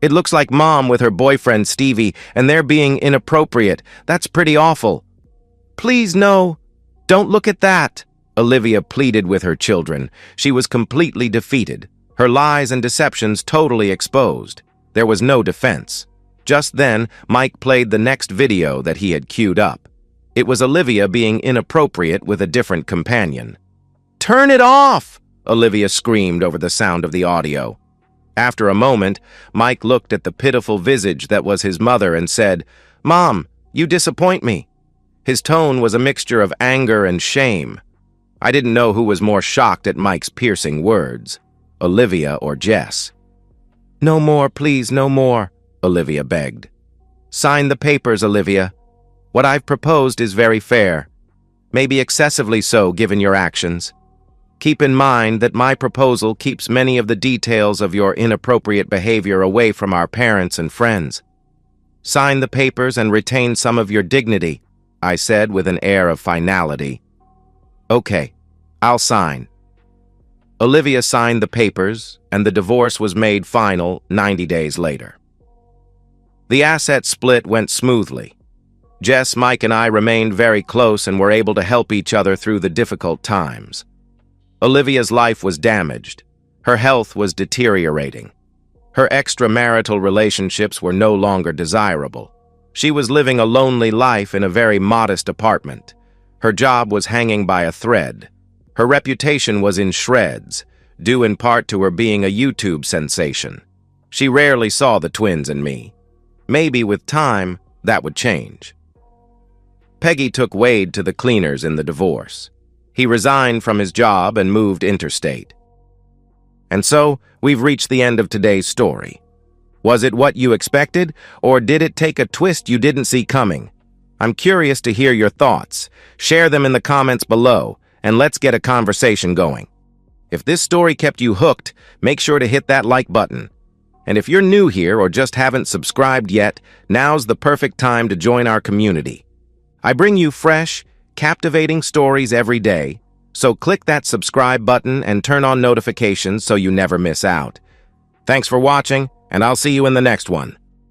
It looks like Mom with her boyfriend Stevie, and they're being inappropriate. That's pretty awful." "Please, no. Don't look at that," Olivia pleaded with her children. She was completely defeated, her lies and deceptions totally exposed. There was no defense. Just then, Mike played the next video that he had queued up. It was Olivia being inappropriate with a different companion. "Turn it off!" Olivia screamed over the sound of the audio. After a moment, Mike looked at the pitiful visage that was his mother and said, "Mom, you disappoint me." His tone was a mixture of anger and shame. I didn't know who was more shocked at Mike's piercing words, Olivia or Jess. "No more, please, no more," Olivia begged. "Sign the papers, Olivia. What I've proposed is very fair. Maybe excessively so given your actions. Keep in mind that my proposal keeps many of the details of your inappropriate behavior away from our parents and friends. Sign the papers and retain some of your dignity," I said with an air of finality. "Okay, I'll sign." Olivia signed the papers, and the divorce was made final 90 days later. The asset split went smoothly. Jess, Mike, and I remained very close and were able to help each other through the difficult times. Olivia's life was damaged. Her health was deteriorating. Her extramarital relationships were no longer desirable. She was living a lonely life in a very modest apartment. Her job was hanging by a thread. Her reputation was in shreds, due in part to her being a YouTube sensation. She rarely saw the twins and me. Maybe with time, that would change. Peggy took Wade to the cleaners in the divorce. He resigned from his job and moved interstate. And so, we've reached the end of today's story. Was it what you expected, or did it take a twist you didn't see coming? I'm curious to hear your thoughts. Share them in the comments below, and let's get a conversation going. If this story kept you hooked, make sure to hit that like button. And if you're new here or just haven't subscribed yet, now's the perfect time to join our community. I bring you fresh, captivating stories every day, so click that subscribe button and turn on notifications so you never miss out. Thanks for watching, and I'll see you in the next one.